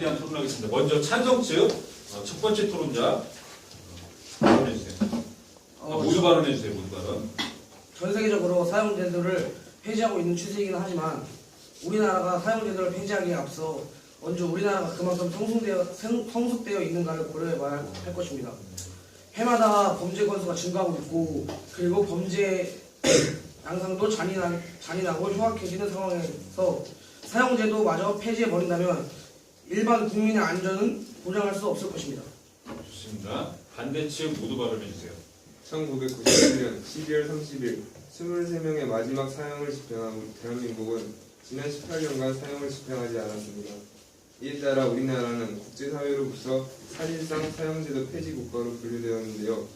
대한 토론하겠습니다. 먼저 찬성 측 첫 번째 토론자 발언해주세요. 모두 발언해주세요. 모두 발언. 전 세계적으로 사용제도를 폐지하고 있는 추세이긴 하지만 우리나라가 사용제도를 폐지하기에 앞서 먼저 우리나라가 그만큼 성숙되어 있는가를 고려해봐야 할 것입니다. 해마다 범죄 건수가 증가하고 있고 그리고 범죄 양상도 잔인하고 흉악해지는 상황에서 사용제도마저 폐지해버린다면 일반 국민의 안전은 보장할 수 없을 것입니다. 좋습니다. 반대 측 모두 발언해주세요. 1997년 12월 30일 23명의 마지막 사형을 집행하고 대한민국은 지난 18년간 사형을 집행하지 않았습니다. 이에 따라 우리나라는 국제사회로부터 사실상 사형제도 폐지 국가로 분류되었는데요.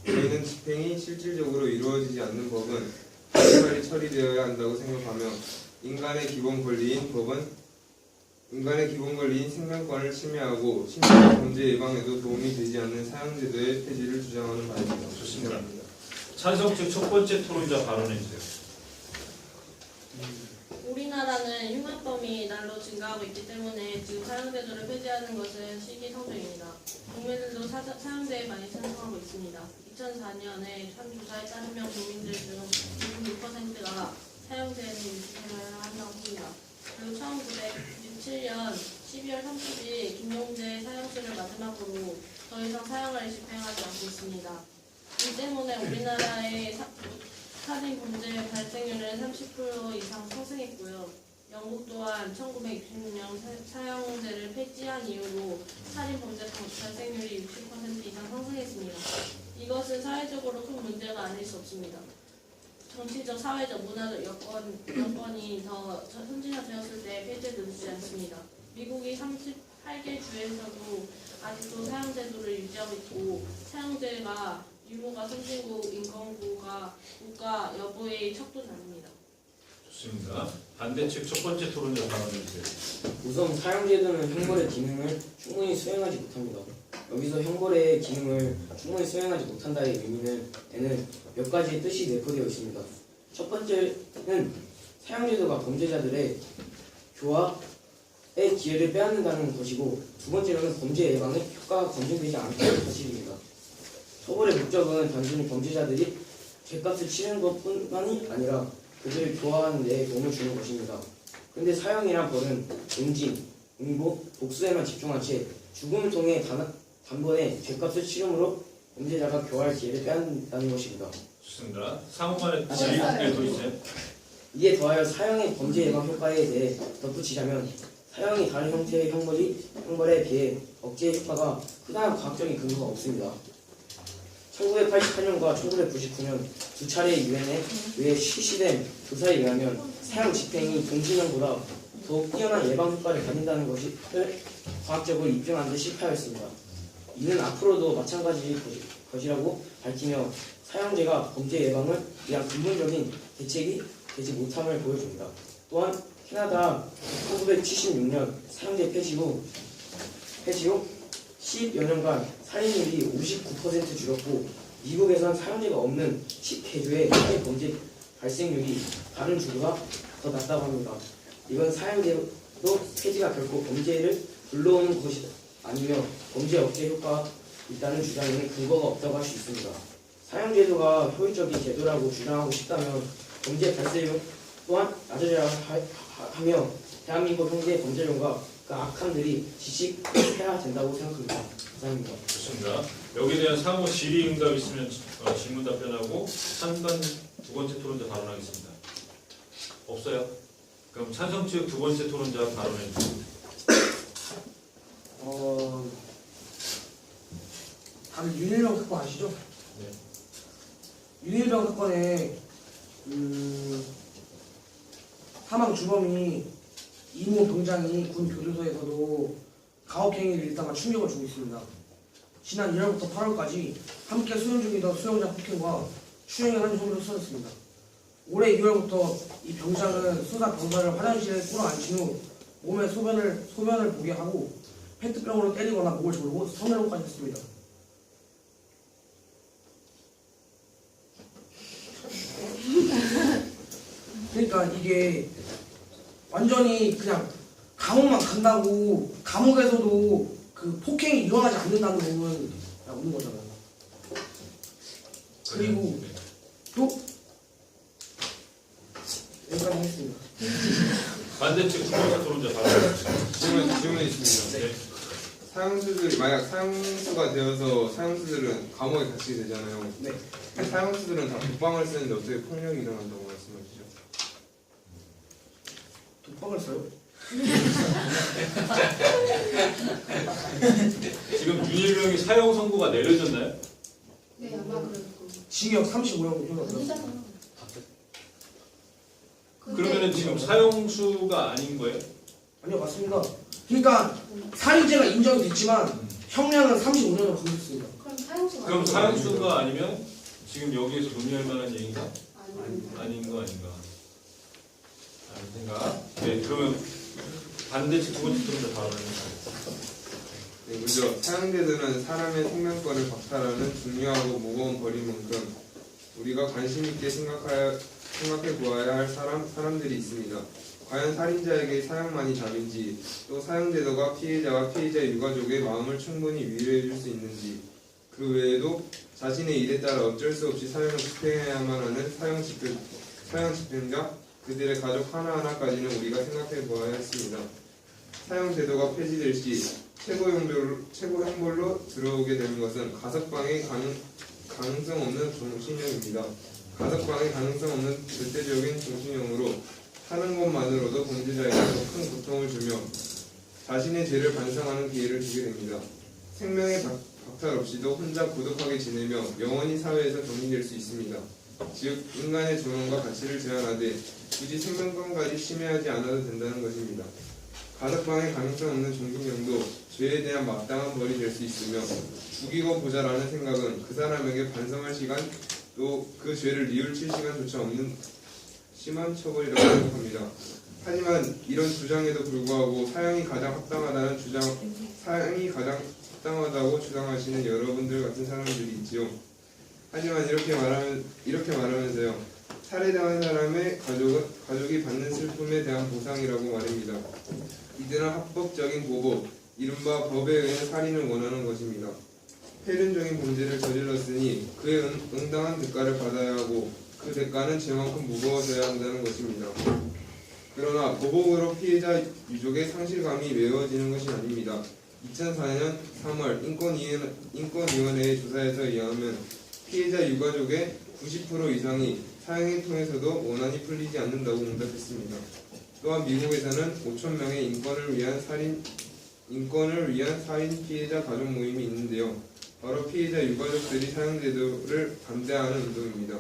저희는 집행이 실질적으로 이루어지지 않는 법은 빨리 처리되어야 한다고 생각하며 인간의 기본 권리인 생명권을 침해하고 심각한 범죄 예방에도 도움이 되지 않는 사형제도의 폐지를 주장하는 바입니다. 좋습니다. 찬성 측 첫 번째 토론자 발언해주세요. 우리나라는 흉악범이 날로 증가하고 있기 때문에 지금 사형제도를 폐지하는 것은 시기상조입니다. 국민들도 사형제에 많이 찬성하고 있습니다. 2004년에 한 조사에 따르면 국민들 중 66%가 사형제는 유지를 한다고 합니다. 그리고 1967년 12월 30일 김용재 사형수를 마지막으로 더 이상 사형을 집행하지 않고 있습니다. 이 때문에 우리나라의 살인 범죄 발생률은 30% 이상 상승했고요. 영국 또한 1966년 사형제를 폐지한 이후로 살인 범죄 발생률이 60% 이상 상승했습니다. 이것은 사회적으로 큰 문제가 아닐 수 없습니다. 정치적, 사회적, 문화적 여건이 더 선진화되었을 때 폐지를 늦지 않습니다. 미국이 38개 주에서도 아직도 사형제도를 유지하고 있고 사형제가 유무가 선진국, 인권국가 여부의 척도자입니다. 좋습니다. 반대 측 첫 번째 토론자 발언해주세요. 우선 사형제도는 형벌의 기능을 충분히 수행하지 못합니다. 여기서 형벌의 기능을 충분히 수행하지 못한다의 의미는 몇 가지의 뜻이 내포되어 있습니다. 첫 번째는 사형제도가 범죄자들의 교화의 기회를 빼앗는다는 것이고, 두 번째로는 범죄 예방에 효과가 검증되지 않다는 사실입니다. 처벌의 목적은 단순히 범죄자들이 죄값을 치르는 것뿐만이 아니라 그들을 교화하는 데 도움을 주는 것입니다. 그런데 사형이란 벌은 응징, 응보, 복수에만 집중한 채 죽음을 통해 단번에 죄값을 치름으로 범죄자가 교화할 기회를 빼앗는다는 것입니다. 좋습니다. 상호간의 질의도 있어요. 이에 더하여 사형의 범죄 예방 효과에 대해 덧붙이자면 사형이 다른 형태의 형벌에 비해 억제 효과가 크다는 과학적인 근거가 없습니다. 1988년과 1999년 두 차례의 유엔에 의해 실시된 조사에 의하면 사형 집행이 동진형보다 더욱 뛰어난 예방 효과를 가진다는 것을 과학적으로 입증하는 데 실패하였습니다. 이는 앞으로도 마찬가지일 것이라고 밝히며 사형제가 범죄 예방을 위한 근본적인 대책이 되지 못함을 보여줍니다. 또한 캐나다 1976년 사형제 폐지 후 10여 년간 살인율이 59% 줄었고, 미국에선 사형제가 없는 10개주의 살인 범죄 발생률이 다른 주보다 더 낮다고 합니다. 이건 사형제도 폐지가 결코 범죄를 불러오는 것이 아니며 범죄 억제 효과가 있다는 주장에는 근거가 없다고 할 수 있습니다. 사형제도가 효율적인 제도라고 주장하고 싶다면 범죄 발생률 또한 낮아져야 하며 대한민국 현재 범죄론과 그 악함들이 지식해야 된다고 생각합니다. 감사합니다. 좋습니다. 여기에 대한 상호 질의응답 있으면 질문 답변하고 두 번째 토론자 발언하겠습니다. 없어요? 그럼 찬성 측 두 번째 토론자 발언해주세요. 다들 윤일병 사건 아시죠? 네. 윤일병 사건에 사망 주범이 이모 병장이 군 교도소에서도 가혹행위를 일당과 충격을 주고 있습니다. 지난 1월부터 8월까지 함께 수용 중이던 수용자 폭행과 추행을 한 혐의로 수사됐습니다. 올해 2월부터 이 병장은 수사 병사를 화장실에 끌어안친 후 몸에 소변을 보게 하고 페트병으로 때리거나 목을 조르고 성희롱까지 했습니다. 그러니까 이게 완전히 그냥 감옥만 간다고 감옥에서도 그 폭행이 일어나지 않는다는 부분은 없는 거잖아요. 그리고 또 여기까지 하겠습니다. 반대측 두 번째 토론자 발언. 질문 있습니다. 네. 사형수들이 만약 사형수가 되어서 사형수들은 감옥에 갇히게 되잖아요. 네. 사형수들은 다 독방을 쓰는데 어떻게 폭력이 일어난다고 말씀하시죠? 독박을 써요? 지금 윤일병이 사형 선고가 내려졌나요? 네, 아마 그럴 거고. 징역 35년 형을 아니잖아. 그러면은 지금 사형수가 아닌 거예요? 아니요, 맞습니다. 그러니까 살인죄가 인정이 됐지만 형량은 35년을 받았습니다. 그럼 사형수가 그럼 아니에요? 사형수가 아니면 지금 여기에서 논의할 만한 얘기가 아니에요. 아닌 거 아닌가? 라는 생각. 네, 그러면 반대측 두 번째 토론자 발언합니다. 네, 먼저 사형제도는 사람의 생명권을 박탈하는 중요하고 무거운 벌인 만큼 우리가 관심 있게 생각해 보아야 할 사람들이 있습니다. 과연 살인자에게 사형만이 답인지, 또 사형제도가 피해자와 피해자 유가족의 마음을 충분히 위로해 줄 수 있는지, 그 외에도 자신의 일에 따라 어쩔 수 없이 사형을 집행해야만 하는 사형 집행자, 그들의 가족 하나하나까지는 우리가 생각해 보아야 했습니다. 사형제도가 폐지될 시 최고 형벌로 들어오게 되는 것은 가석방의 가능성 없는 종신형입니다. 가석방의 가능성 없는 절대적인 종신형으로 하는 것만으로도 범죄자에게 더 큰 고통을 주며 자신의 죄를 반성하는 기회를 주게 됩니다. 생명의 박탈 없이도 혼자 고독하게 지내며 영원히 사회에서 격리될 수 있습니다. 즉 인간의 존엄과 가치를 제한하되 굳이 생명권까지 침해하지 않아도 된다는 것입니다. 가석방의 가능성 없는 종신형도 죄에 대한 마땅한 벌이 될 수 있으며 죽이고 보자라는 생각은 그 사람에게 반성할 시간 또 그 죄를 뉘우칠 시간조차 없는 심한 처벌이라고 생각합니다. 하지만 이런 주장에도 불구하고 사형이 가장 합당하다고 주장하시는 여러분들 같은 사람들이 있지요. 하지만 이렇게 말하면서요. 살해당한 사람의 가족이 받는 슬픔에 대한 보상이라고 말입니다. 이들은 합법적인 보복, 이른바 법에 의한 살인을 원하는 것입니다. 폐륜적인 범죄를 저질렀으니 그에 응당한 대가를 받아야 하고 그 대가는 죄만큼 무거워져야 한다는 것입니다. 그러나 보복으로 피해자 유족의 상실감이 메워지는 것이 아닙니다. 2004년 3월 인권위원회의 조사에서 의하면 피해자 유가족의 90% 이상이 사형을 통해서도 원한이 풀리지 않는다고 응답했습니다. 또한 미국에서는 5,000명의 인권을 위한 사인 피해자 가족 모임이 있는데요. 바로 피해자 유가족들이 사형제도를 반대하는 운동입니다.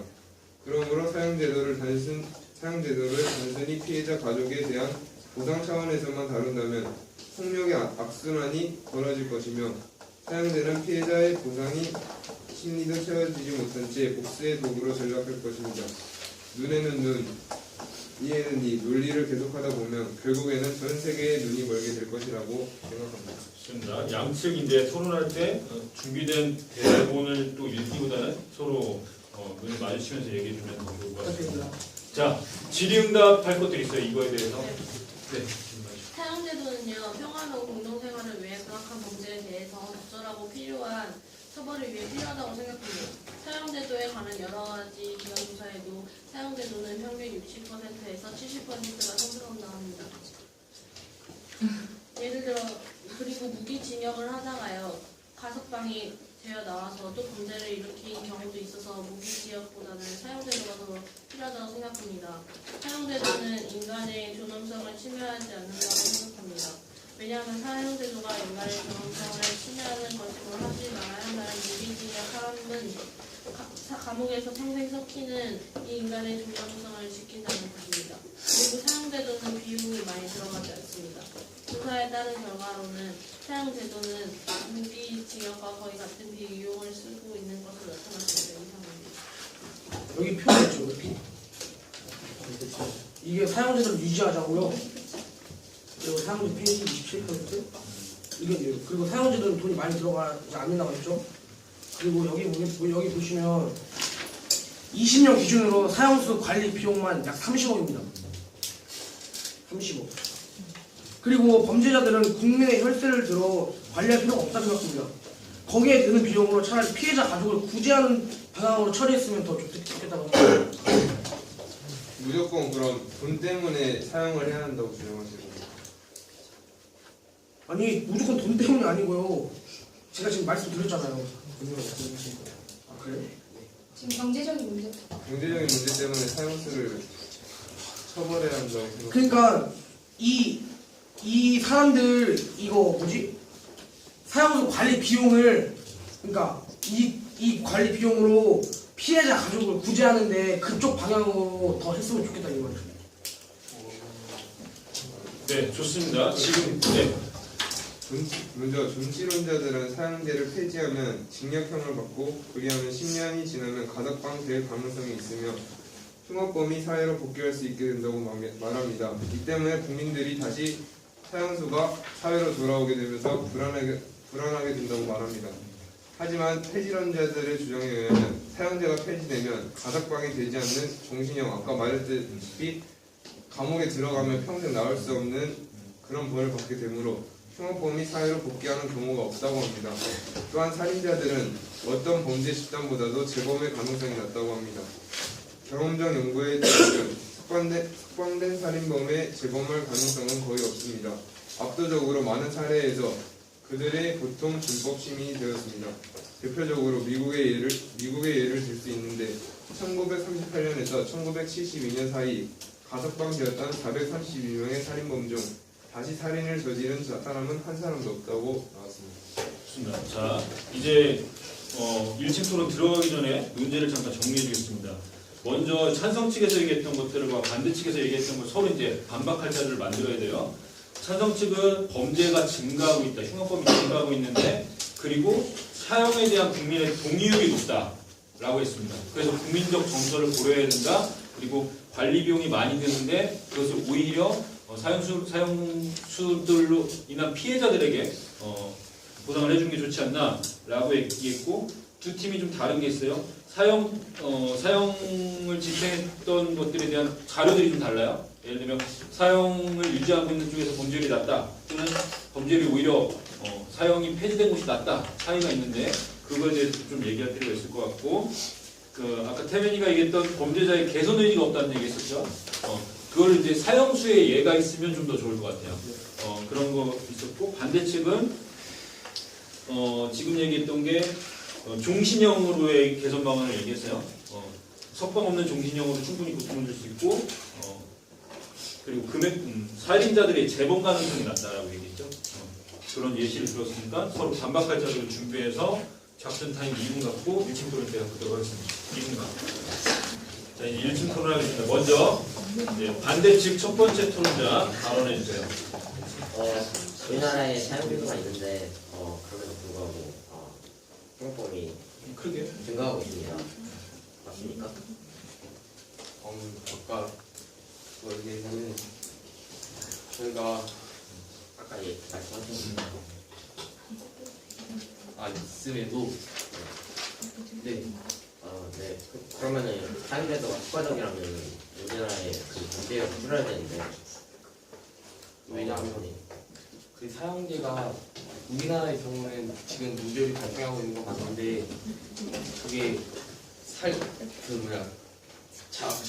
그러므로 사형제도를 단순히 피해자 가족에 대한 보상 차원에서만 다룬다면 폭력의 악순환이 벌어질 것이며 사형제는 피해자의 보상이 심리도 채워지지 못한 채 복수의 도구로 전락할 것입니다. 눈에는 눈, 이에는 이 논리를 계속하다 보면 결국에는 전 세계의 눈이 멀게 될 것이라고 생각합니다. 좋습니다. 양측 이제 토론할 때 준비된 대본을 또 읽기보다는 서로 눈을 마주치면서 얘기해주면 더 좋을 것 같습니다. 자, 질의응답 할 것들이 있어요. 이거에 대해서. 네. 사형제도는요, 평화로운 공동생활을 위해 부악한 범죄에 대해서 적절하고 필요한 처벌을 위해 필요하다고 생각합니다. 사형제도에 관한 여러 가지 기관 조사에도 사형제도는 평균 60%에서 70%가 성공한다고 합니다. 예를 들어, 그리고 무기징역을 하다가요, 가석방이 되어 나와서 또 범죄를 일으킨 경우도 있어서 무기징역보다는 사형제도가 더 필요하다고 생각합니다. 사형제도는 인간의 존엄성을 침해하지 않는다고 생각합니다. 왜냐하면 사형제도가 인간의 존엄성을 침해하는 것으로 하지 말아야 한다는 무기징역 사람은 감옥에서 평생 썩히는 이 인간의 존엄성을 지킨다는 것입니다. 그리고 사형제도는 비용이 많이 들어가지 않습니다. 조사에 따른 결과로는 사형제도는 무기징역과 거의 같은 비용을 쓰고 있는 것으로 나타났습니다. 이상입니다. 여기 표현했죠. 여기. 이게 사형제도를 유지하자고요. 그리고 사형제 폐지 27%? 이게 그리고 사형제도는 돈이 많이 들어가지 않는다고 했죠. 그리고 여기 보시면 20년 기준으로 사형수 관리 비용만 약 30억입니다. 30억. 그리고 범죄자들은 국민의 혈세를 들어 관리할 필요가 없다고 생각합니다. 거기에 드는 비용으로 차라리 피해자 가족을 구제하는 방향으로 처리했으면 더 좋겠다고 생각합니다. 무조건 그럼 돈 때문에 사용을 해야 한다고 주장하시는 거예요? 아니 무조건 돈 때문이 아니고요. 제가 지금 말씀드렸잖아요. 아 그래요? 지금 경제적인 문제. 경제적인 문제 때문에 사용수를 처벌해야 한다고 생각합니다. 그러니까 이 사람들 이거 뭐지? 사용수 관리 비용을 그러니까 이 관리 비용으로 피해자 가족을 구제하는데 그쪽 방향으로 더 했으면 좋겠다 이 말이죠. 네, 좋습니다. 지금 네. 먼저 존치론자들은 사용제를 폐지하면 징역형을 받고 그리하면 10년이 지나면 가석방 될 가능성이 있으며 흉악범이 사회로 복귀할 수 있게 된다고 말합니다. 이 때문에 국민들이 다시 사형수가 사회로 돌아오게 되면서 불안하게 된다고 말합니다. 하지만 폐지론자들의 주장에 의하면 사형제가 폐지되면 가석방이 되지 않는 종신형, 아까 말했듯이 감옥에 들어가면 평생 나올 수 없는 그런 벌을 받게 되므로 흉악범이 사회로 복귀하는 경우가 없다고 합니다. 또한 살인자들은 어떤 범죄 집단보다도 재범의 가능성이 낮다고 합니다. 경험적 연구에 따르면 숙방된 살인범의 재범할 가능성은 거의 없습니다. 압도적으로 많은 사례에서 그들의 보통 준법 시민이 되었습니다. 대표적으로 미국의 예를 들 수 있는데 1938년에서 1972년 사이 가석방되었던 432명의 살인범 중 다시 살인을 저지른 사람은 한 사람도 없다고 나왔습니다. 좋습니다. 자, 이제 1층 토론 들어가기 전에 논제를 잠깐 정리해 주겠습니다. 먼저 찬성 측에서 얘기했던 것들과 반대 측에서 얘기했던 것 서로 이제 반박할 자료를 만들어야 돼요. 찬성 측은 범죄가 증가하고 있다, 흉악범이 증가하고 있는데 그리고 사형에 대한 국민의 동의율이 높다라고 했습니다. 그래서 국민적 정서를 고려해야 된다. 그리고 관리 비용이 많이 드는데 그것을 오히려 사형수들로 인한 피해자들에게 보상을 해주는 게 좋지 않나라고 얘기했고 두 팀이 좀 다른 게 있어요. 사형을 집행했던 것들에 대한 자료들이 좀 달라요. 예를 들면 사형을 유지하고 있는 쪽에서 범죄율이 낮다 또는 범죄율이 오히려 사형이 폐지된 곳이 낮다 차이가 있는데 그거에 대해서 좀 얘기할 필요가 있을 것 같고 아까 태민이가 얘기했던 범죄자의 개선 의지가 없다는 얘기 했었죠. 그걸 이제 사형수의 예가 있으면 좀 더 좋을 것 같아요. 그런 거 있었고 반대 측은 지금 얘기했던 게 종신형으로의 개선 방안을 얘기했어요. 석방 없는 종신형으로 충분히 고통을 줄 수 있고 그리고 살인자들의 재범 가능성이 낮다라고 얘기했죠. 그런 예시를 들었으니까 서로 반박할 자료를 준비해서 작전 타임 2분 갖고 1층 토론 때 갖도록 하겠습니다. 2분 갖고. 자, 이제 1층 토론하겠습니다. 먼저 반대 측 첫 번째 토론자 발언해 주세요. 우리나라에 사용제도가 있는데 그럼에도 불구하고 흉악범이 크게. 증가하고 있습니다. 맞습니까? 아까 그거에 대해서는 저희가 아까 말씀하신 있음에도 네. 네. 그러면은 사용제도가 효과적이라면 우리나라에 그 범죄가 줄어야 되는데 왜냐하면 그 사형제가 우리나라의 경우는 지금 무죄를 발생하고 있는 건 맞는데 그게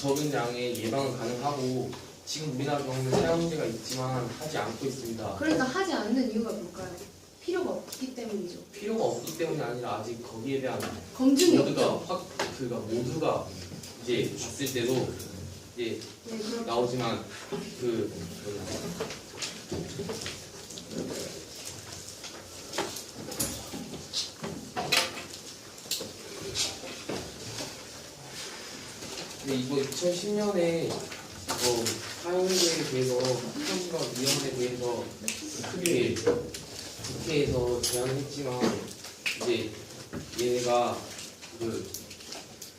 적은 양의 예방은 가능하고 지금 우리나라 경우는 사형제가 있지만 하지 않고 있습니다. 그러니까 하지 않는 이유가 뭘까요? 필요가 없기 때문이죠. 필요가 없기 때문이 아니라 아직 거기에 대한 검증이 모두가 없죠. 모두가 이제 봤을 때도 이제 네, 그렇죠. 나오지만 이거 2010년에 사형제에 대해서 헌법위원회에 대해서 크게 국회에서 제안을 했지만 이제 얘네가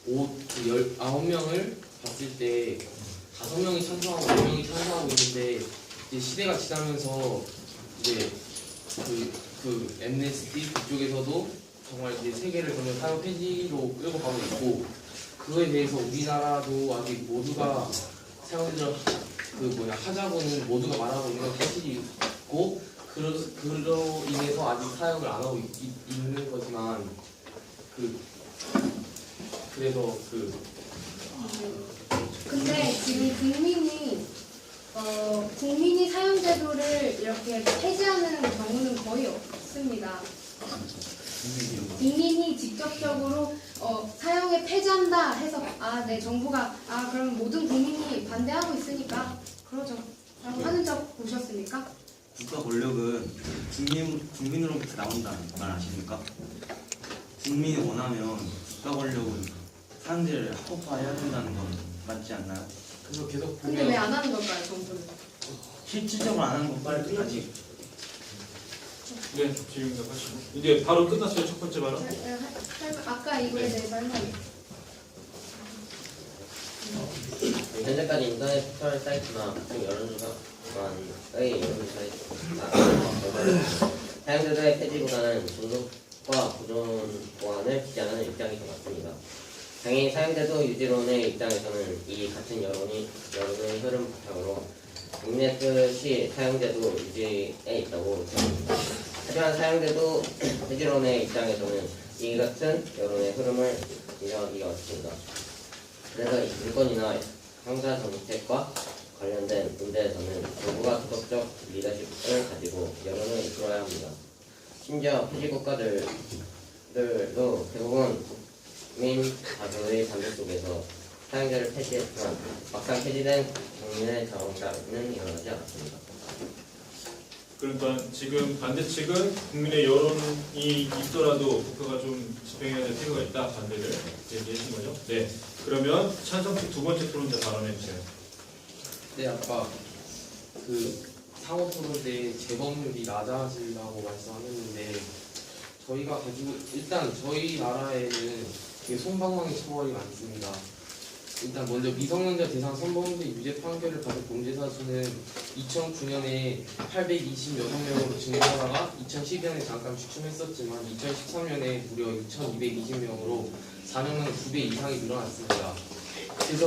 19명을 봤을 때 5명이 찬성하고 4명이 찬성하고 있는데 이제 시대가 지나면서 이제 그 엠네스티 그쪽에서도 정말 이제 세계를 그러면 사형 폐지로 끌고 가고 있고 그거에 대해서 우리나라도 아직 모두가 사형제를 하자고는 모두가 말하고 있는 건 사실이 있고 그로 인해서 아직 사용을 안 하고 있는 거지만 그래서 근데 지금 국민이 사용제도를 이렇게 폐지하는 경우는 거의 없습니다. 국민이 직접적으로 사용에 폐지한다 해서 네 정부가 그럼 모든 국민이 반대하고 있으니까 그러죠 라고 하는 적 보셨습니까? 국가 권력은 국민으로부터 나온다는 말 아십니까? 국민이 원하면 국가 권력은 사용제를 합법화해야 된다는 건 맞지 않나요? 그래서 계속 근데 왜 안 하는 걸까요 정부는? 실질적으로 안 하는 건 빨리 아직 네, 질의응답 하시고 이제 바로 끝났어요. 첫 번째 발언. 아까 이거에 네. 대해서 설명해. 현재까지 인터넷 포털 사이트나 각종 여론조사관의 여론조사에 사용제도의 폐지보다는 존속과 보존 보완을 기대하는 입장이 더 맞습니다. 당연히 사용제도 유지론의 입장에서는 이 같은 여론의 흐름 바탕으로 국민의 뜻이 사용제도 유지에 있다고 생각합니다. 하지만 사용제도 폐지론의 입장에서는 이 같은 여론의 흐름을 인정하기가 어렵습니다. 그래서 이 물건이나 형사 정책과 관련된 문제에서는 정부가 도덕적 리더십을 가지고 여론을 이끌어야 합니다. 심지어 폐지 국가들도 대부분 국민 다수의 반대 속에서 사용제를 폐지했지만 막상 폐지된 국민의 자원감은 일어나지 않았습니다. 그러니까 지금 반대 측은 국민의 여론이 있더라도 국가가 좀 집행해야 될 필요가 있다. 반대를 얘기하신 거죠. 네. 그러면 찬성 측 두 번째 토론자 발언해 주세요. 네, 아까 상호 토론 때 재범률이 낮아진다고 말씀하셨는데 저희가 가지고 일단 저희 나라에는 되게 솜방망이 처벌이 많습니다. 일단 먼저 미성년자 대상 성범죄 유죄 판결을 받은 범죄자 수는 2009년에 826명으로 증가하다가 2012년에 잠깐 주춤했었지만 2013년에 무려 2220명으로 4년 만에 2배 이상이 늘어났습니다. 그래서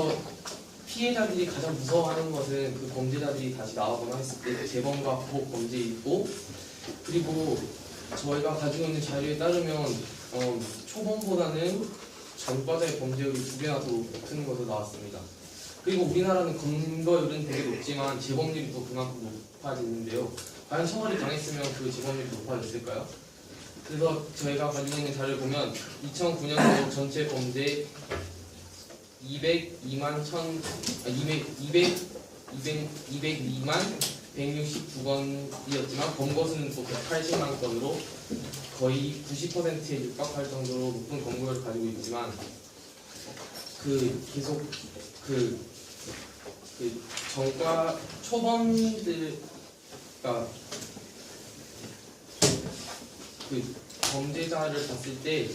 피해자들이 가장 무서워하는 것은 그 범죄자들이 다시 나오거나 했을 때 재범과 보복 범죄이고, 그리고 저희가 가지고 있는 자료에 따르면 초범보다는 전과자의 범죄율이 2배나 더 높은 것으로 나왔습니다. 그리고 우리나라는 검거율은 되게 높지만 재범률이 또 그만큼 높아지는데요. 과연 처벌이 강했으면 그 재범률이 높아졌을까요? 그래서 저희가 가지고 있는 자료를 보면 2009년도 전체 범죄 202만 169건이었지만 검거수는 또 180만 건으로 거의 90%에 육박할 정도로 높은 검거율을 가지고 있지만 계속 전과 초범들 범죄자를 봤을 때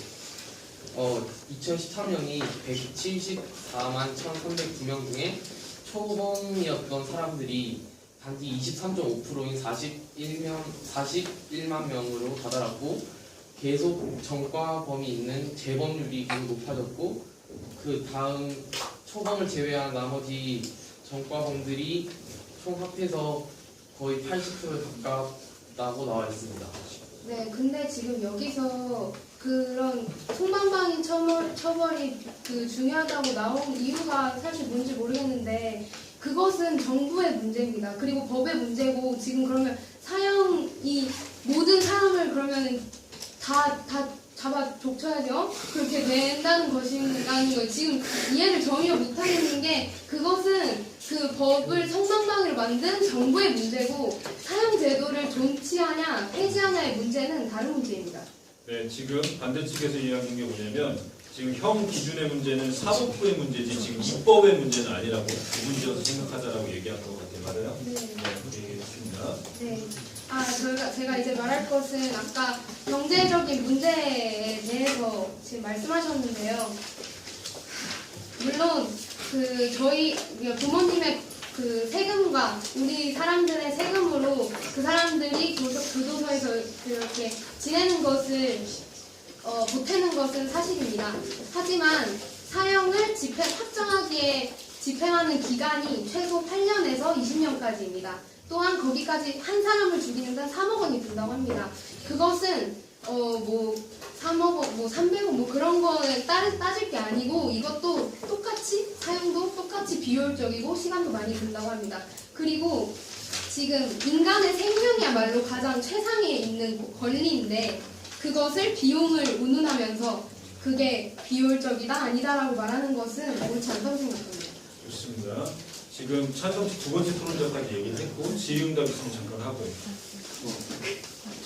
2013년이 174만 1,309명 중에 초범이었던 사람들이 단지 23.5%인 41만 명으로 다다랐고, 계속 전과범이 있는 재범률이 계속 높아졌고, 그 다음 초범을 제외한 나머지 전과범들이 총 합해서 거의 80%에 가깝다고 나와 있습니다. 네, 근데 지금 여기서 그런 솜방망이 처벌이 중요하다고 나온 이유가 사실 뭔지 모르겠는데, 그것은 정부의 문제입니다. 그리고 법의 문제고, 지금 그러면 모든 사람을 그러면 다 잡아 족쳐야죠? 그렇게 된다는 것이라는 거예요. 지금 이해를 전혀 못하겠는 게, 그것은 그 법을 성방망이로 만든 정부의 문제고, 사용제도를 존치하냐 폐지하냐의 문제는 다른 문제입니다. 네, 지금 반대 측에서 이야기한 게 뭐냐면 지금 형 기준의 문제는 사법부의 문제지 지금 입법의 문제는 아니라고 구분지어서 생각하자라고 얘기한 것 같아요. 맞아요? 네. 네, 얘기했습니다. 네. 제가 이제 말할 것은 아까 경제적인 문제에 대해서 지금 말씀하셨는데요. 물론 저희 부모님의 세금과 우리 사람들의 세금으로 그 사람들이 교도소에서 그렇게 지내는 것을 보태는 것은 사실입니다. 하지만 사형을 확정하기에 집행하는 기간이 최소 8년에서 20년까지입니다. 또한 거기까지 한 사람을 죽이는데 3억 원이 든다고 합니다. 그것은 뭐 3억 원, 뭐 300억 뭐 그런 거에 따질 게 아니고 이것도 똑같이 사용도 똑같이 비효율적이고 시간도 많이 든다고 합니다. 그리고 지금 인간의 생명이야말로 가장 최상위에 있는 권리인데 그것을 비용을 운운하면서 그게 비효율적이다 아니다라고 말하는 것은 옳지 않다고 생각합니다. 좋습니다. 지금 찬성식 두 번째 토론자까지 얘기를 했고 질의응답 있으면 잠깐 하고.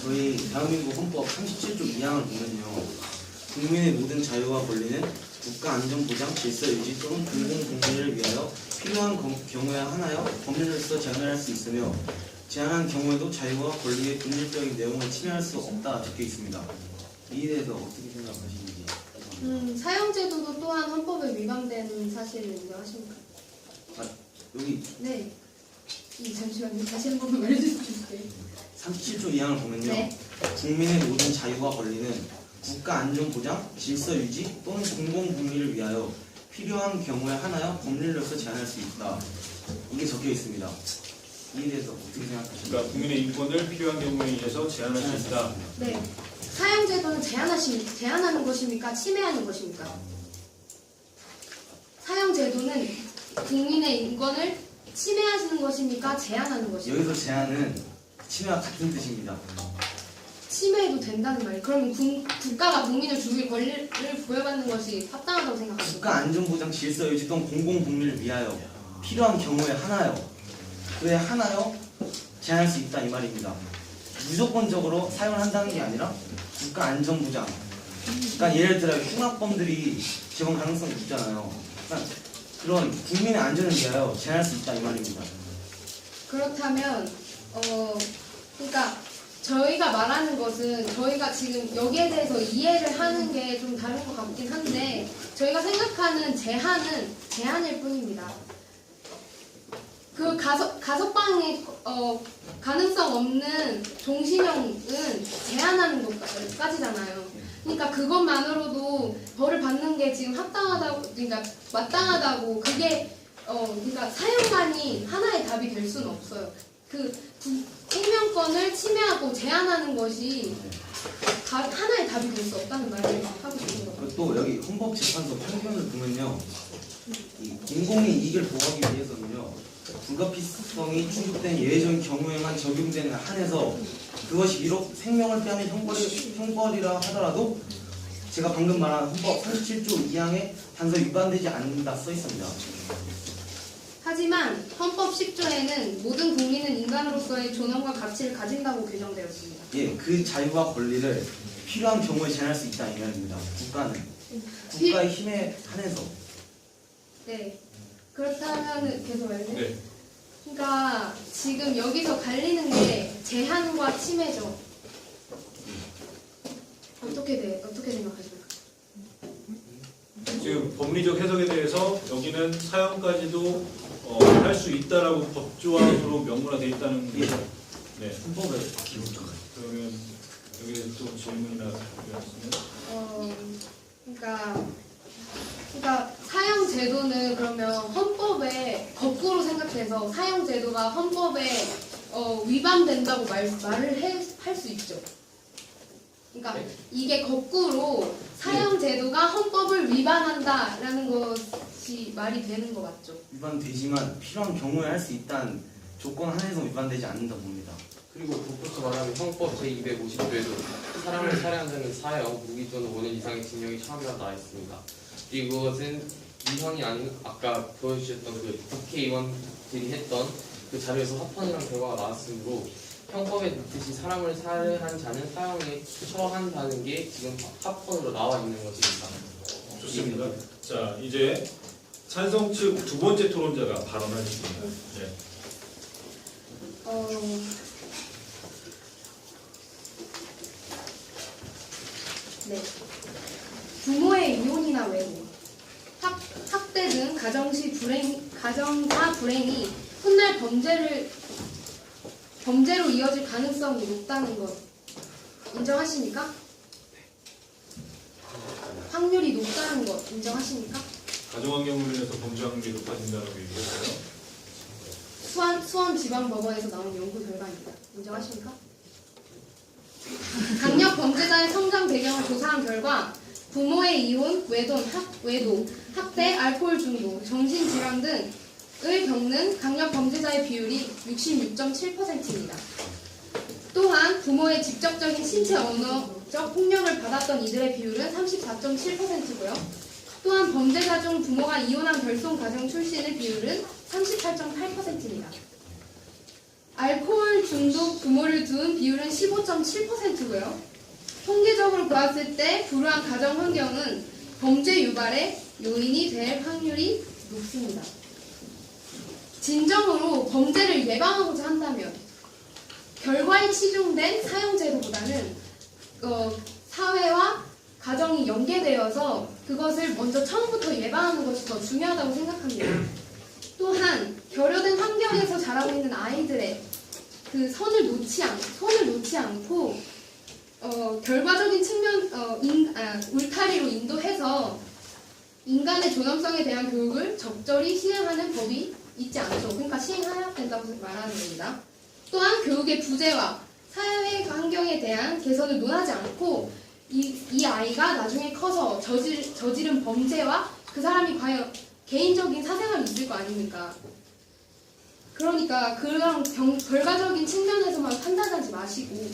저희 대한민국 헌법 37조 2항을 보면요. 국민의 모든 자유와 권리는 국가 안전 보장, 질서 유지 또는 공공 공익을 위하여 필요한 경우에 하나여 법률로서 제한을 할 수 있으며 제한한 경우에도 자유와 권리의 본질적인 내용을 침해할 수 없다 적혀 있습니다. 이에 대해서 어떻게 생각하시는지. 사형제도도 또한 헌법에 위반되는 사실을 인정하십니까? 여기 네. 잠시만요. 다시 한 번만 말해주실게요. 37조 2항을 보면요. 네. 국민의 모든 자유와 권리는 국가 안전 보장, 질서 유지 또는 공공 공익을 위하여 필요한 경우에 하나여 법률로서 제한할 수 있다. 이게 적혀 있습니다. 이에 대해서 어떻게 생각하십니까? 그러니까 국민의 인권을 필요한 경우에 의해서 제한할 수 있다. 네. 사형제도는 제한하는 것입니까? 침해하는 것입니까? 사형제도는 국민의 인권을 침해하는 것입니까? 제한하는 것입니까? 여기서 제한은 침해와 같은 뜻입니다. 침해해도 된다는 말이에요. 그러면 국가가 국민을 죽일 권리를 부여받는 것이 합당하다고 생각합니다. 국가 안전 보장, 질서 유지 또는 공공 공익을 위하여 필요한 경우에 하나요. 그에 하나요 제한할 수 있다 이 말입니다. 무조건적으로 사용을 한다는 게 아니라 국가 안전 보장. 그러니까 예를 들어 흉악범들이 재범 가능성이 있잖아요. 그러니까 그런 국민의 안전을 위하여 제한할 수 있다 이 말입니다. 그렇다면 그러니까 저희가 말하는 것은 저희가 지금 여기에 대해서 이해를 하는 게 좀 다른 것 같긴 한데 저희가 생각하는 제한은 제한일 뿐입니다. 그 가석방의 가능성 없는 종신형은 제한하는 것까지잖아요. 그러니까 그것만으로도 벌을 받는 게 지금 합당하다고, 그러니까 마땅하다고 그게 그러니까 사형만이 하나의 답이 될 수는 없어요. 그 생명권을 침해하고 제한하는 것이 하나의 답이 될 수 없다는 말을 하고 싶은 거예요. 그리고 또 여기 헌법재판소 판결을 보면요, 이 공공의 이익을 보호하기 위해서는요, 불가피성이 충족된 예외적인 경우에만 적용되는 한에서 그것이 비록 생명을 빼앗는 형벌이라 하더라도 제가 방금 말한 헌법 37조 2항에 단서 위반되지 않는다 써 있습니다. 하지만 헌법 10조에는 모든 국민은 인간으로서의 존엄과 가치를 가진다고 규정되었습니다. 예, 그 자유와 권리를 필요한 경우에 제한할 수 있다 이 말입니다. 국가의 힘에 한해서. 네. 그렇다면 계속 말해요. 네. 그러니까 지금 여기서 갈리는 게 제한과 침해죠. 어떻게 생각하십니까? 지금 법리적 해석에 대해서 여기는 사형까지도 할 수 있다라고 법조항으로 명문화되어 있다는 거죠. 네. 헌법에 그러면 여기에 대해서 또 질문이나 있으면 그러니까 사형 제도는 그러면 헌법에 거꾸로 생각해서 사형 제도가 헌법에 위반된다고 말을 할 수 있죠. 그러니까 이게 거꾸로 사형 제도가 헌법을 위반한다라는 것이 말이 되는 거 맞죠? 위반되지만 필요한 경우에 할 수 있다는 조건 한해서 위반되지 않는다 봅니다. 그리고 덧붙여 말하면 형법 제250조에도 사람을 살해한다는 사형, 무기 또는 5년 이상의 징역이 처함이라 나와 있습니다. 이것은 위헌이 아닌 아까 보여주셨던 그 국회의원들이 했던 그 자료에서 합헌이라는 결과가 나왔으므로 형법에 있듯이 사람을 살해한 자는 사형에 처한다는 게 지금 합헌으로 나와 있는 것입니다. 좋습니다. 자, 이제 찬성 측 두 번째 토론자가 발언하겠습니다. 네. 네. 부모의 이혼이나 외모, 학대 등 가정사 불행이 훗날 범죄로 이어질 가능성이 높다는 것 인정하십니까? 확률이 높다는 것 인정하십니까? 가정환경으로 인해서 범죄 확률이 높아진다고 얘기했어요. 수원지방법원에서 나온 연구 결과입니다. 인정하십니까? 강력 범죄자의 성장 배경을 조사한 결과 부모의 이혼, 외도, 학대, 알코올 중독, 정신질환 등을 겪는 강력 범죄자의 비율이 66.7%입니다. 또한 부모의 직접적인 신체 언어적 폭력을 받았던 이들의 비율은 34.7%고요. 또한 범죄자 중 부모가 이혼한 결손 가정 출신의 비율은 38.8%입니다. 알코올 중독 부모를 둔 비율은 15.7%고요. 통계적으로 보았을 때 불우한 가정 환경은 범죄 유발의 요인이 될 확률이 높습니다. 진정으로 범죄를 예방하고자 한다면 결과에 치중된 사형제도보다는 사회와 가정이 연계되어서 그것을 먼저 처음부터 예방하는 것이 더 중요하다고 생각합니다. 또한 결여된 환경에서 자라고 있는 아이들의 그 선을 놓지 않고 결과적인 측면 울타리로 인도해서 인간의 존엄성에 대한 교육을 적절히 시행하는 법이 있지 않죠. 그러니까 시행해야 된다고 말하는 겁니다. 또한 교육의 부재와 사회 환경에 대한 개선을 논하지 않고 이 아이가 나중에 커서 저지른 범죄와 그 사람이 과연 개인적인 사생활이 있을 거 아닙니까? 그러니까 그런 결과적인 측면에서만 판단하지 마시고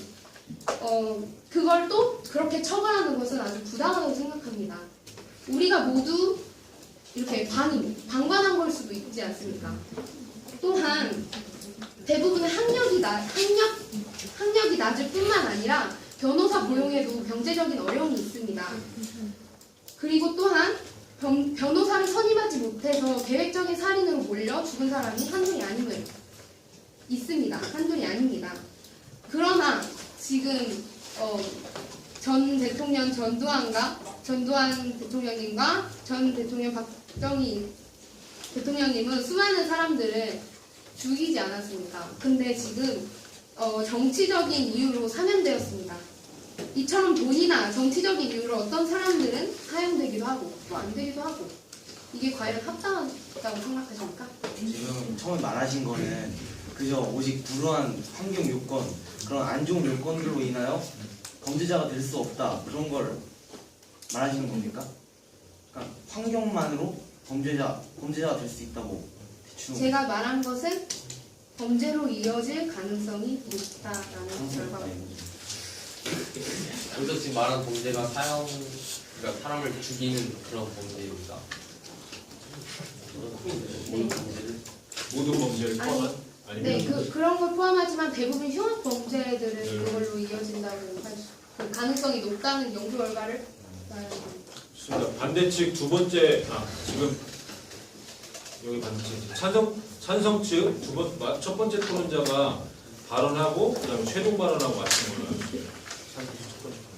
그걸 또 그렇게 처벌하는 것은 아주 부당하다고 생각합니다. 우리가 모두 이렇게 방관한 걸 수도 있지 않습니까? 또한 대부분의 학력이 낮을 뿐만 아니라 변호사 고용에도 경제적인 어려움이 있습니다. 그리고 또한 변호사를 선임하지 못해서 계획적인 살인으로 몰려 죽은 사람이 한둘이 아닙니다. 그러나 지금 전 대통령 전두환 대통령님과 전 대통령 박정희 대통령님은 수많은 사람들을 죽이지 않았습니까? 근데 지금 정치적인 이유로 사면되었습니다. 이처럼 돈이나 정치적인 이유로 어떤 사람들은 사형되기도 하고 또 안 되기도 하고 이게 과연 합당하다고 생각하십니까? 지금 처음에 말하신 거는 그저 오직 불우한 환경 요건, 그런 안 좋은 요건들로 인하여 범죄자가 될 수 없다, 그런 걸 말하시는 겁니까? 그러니까 환경만으로 범죄자가 될 수 있다고 대충. 제가 말한 것은 범죄로 이어질 가능성이 높다라는 결과입니다. 여기서 지금 말한 범죄가 그러니까 사람을 죽이는 그런 범죄입니다. 모든 범죄를 포함한? 네, 그런 걸 포함하지만 대부분 흉악 범죄들은 그걸로 이어진다고 그 가능성이 높다는 연구 결과를 말합니다. 좋습니다. 반대측 두 번째, 지금 여기 반대측 찬성 측 첫 번째 토론자가 발언하고 그다음에 최종 발언하고 마치는 걸로 알고 있어요. 찬성 측 첫 번째 발언.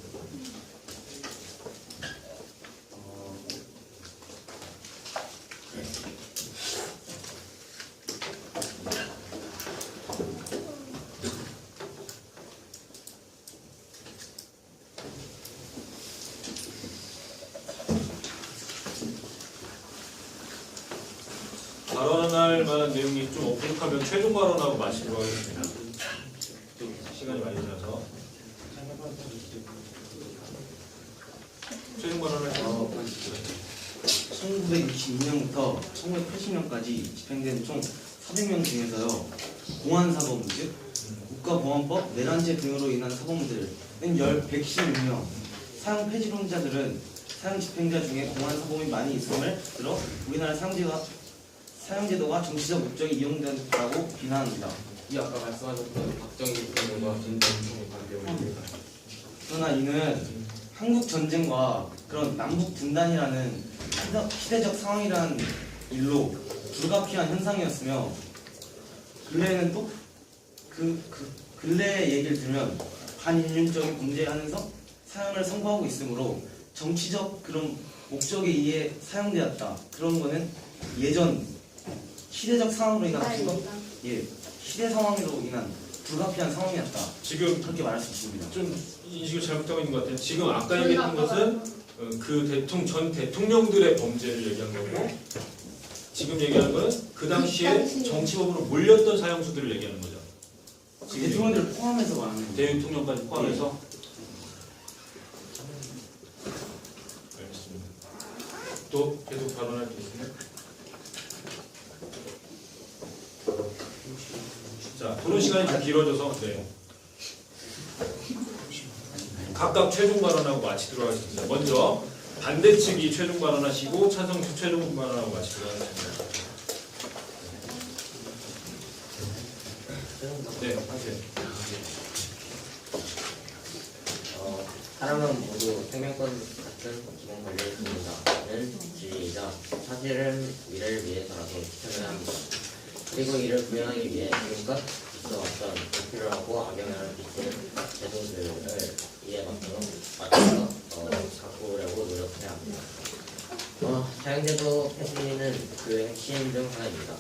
발언할 만한 내용이 좀 없으면 최종 발언하고 마치도록 하겠습니다. 시간이 많이 지나서 최종 발언을 해서 1962년부터 1980년까지 집행된 총 400명 중에서요, 공안사범, 즉 국가보안법, 내란죄 등으로 인한 사범들은 116명, 사형 폐지론자들은 사형 집행자 중에 공안사범이 많이 있음을 들어 우리나라 사형제도가 정치적 목적이 이용된다고 비난합니다. 이 아까 말씀하셨던 박정희 대통령과 전 대통령의 관계입니다. 그러나 이는 한국 전쟁과 그런 남북 분단이라는 시대적 상황이라는 일로 불가피한 현상이었으며, 근래에는 또 근래의 얘기를 들으면 반인륜적인 범죄를 하면서 사형을 선고하고 있으므로 정치적 그런 목적에 의해 사형되었다, 그런 거는 예전 시대적 상황으로 인한 시대 상황으로 인한 불가피한 상황이었다, 지금 그렇게 말할 수 있습니다. 좀 인식을 잘못하고 있는 것 같아요. 지금 아까 얘기했던 것은 그 전 대통령들의 범죄를 얘기한 거고, 지금 얘기하는 거는 그 당시에 당시에. 정치범으로 몰렸던 사형수들을 얘기하는 거죠. 지금 대통령들 포함해서 말하는 거예요. 대통령까지 포함해서. 알겠습니다. 또 계속 발언할 게 있으면. 자, 토론 시간이 좀 길어져서 네. 각각 최종 발언하고 마치도록 하겠습니다. 먼저 반대 측이 최종 발언하시고 찬성 측 최종 발언하고 마치도록 하겠습니다. 네, 하세요. 사람은 모두 생명권 같은 기본 권리를 갖는다는 진리이자 사실은 미래를 위해서라도 지켜야 합니다. 그리고 이를 구현하기 위해 지금껏 있어왔던 불필요하고 악영향을 끼치는 제도들을 이에 맞춰서 바꾸려고 노력해야 합니다. 사형제도 폐지는 그 핵심 중 하나입니다.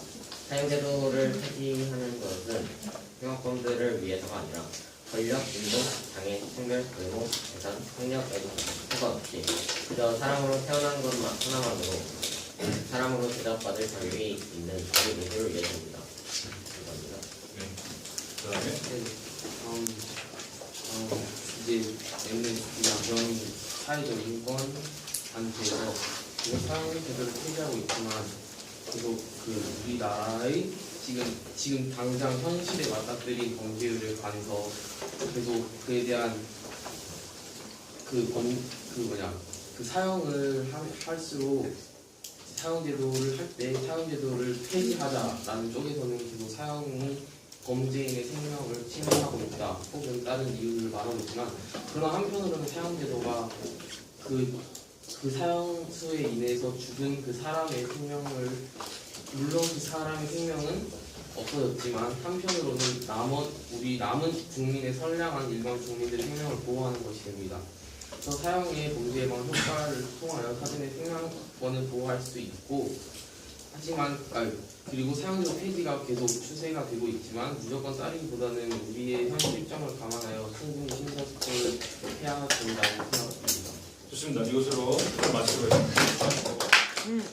사형제도를 폐지하는 것은 흉악범들을 위해서가 아니라 권력, 인종, 장애, 성별, 외모, 재산, 학력에도 상관없이 그저 사람으로 태어난 것만 하나만으로 사람으로 대접받을 자격이 있는 우리 모두를 위해서입니다. 감사합니다. 네. 그다음에 이제 엠네스티나 그런 사회적 인권 단체에서 지금 사형 제도를 폐지하고 있지만 계속 그 우리나라의 지금 당장 현실에 맞닥뜨린 범죄를 관해서 계속 그에 대한 그 사형을 할수록 사형제도를 할 때 사형제도를 폐지하자라는 쪽에서는 계속 사형이 범죄인의 생명을 침해하고 있다 혹은 다른 이유를 말하고 있지만 그러나 한편으로는 사형제도가 그 사형수에 인해서 죽은 그 사람의 생명을 물론 그 사람의 생명은 없어졌지만 한편으로는 우리 남은 국민의 선량한 일반 국민들의 생명을 보호하는 것이 됩니다. 그래서 사형의 범죄 예방 효과를 통하여 타진의 생명권을 보호할 수 있고 그리고 사형제도 폐지가 계속 추세가 되고 있지만 무조건 따르기보다는 우리의 현실 입장을 감안하여 충분히 심사숙고를 해야 된다고 생각합니다. 좋습니다. 이것으로 마치도록 하겠습니다.